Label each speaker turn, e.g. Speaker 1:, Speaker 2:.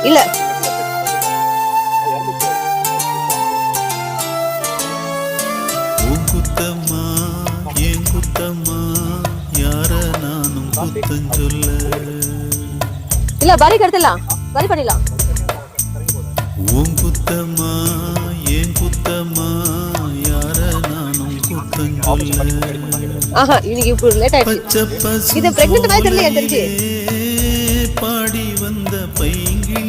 Speaker 1: இல்ல
Speaker 2: குத்தம்மா ஏன் குத்தம்மா யார நானும் குத்தம் சொல்ல
Speaker 1: இல்ல வரி கட்டலாம் வரி பண்ணிடலாம்.
Speaker 2: உன் குத்தம்மா ஏன் குத்தம்மா யார நானும் குத்தம் சொல்ல
Speaker 1: இன்னைக்கு இப்போ லேட் ஆயிடுச்சு. இது பிரெக்னன்ட் மாதிரி தெரியல எனக்கு தெரிஞ்சு.
Speaker 2: பாடி வந்த பைங்கிளி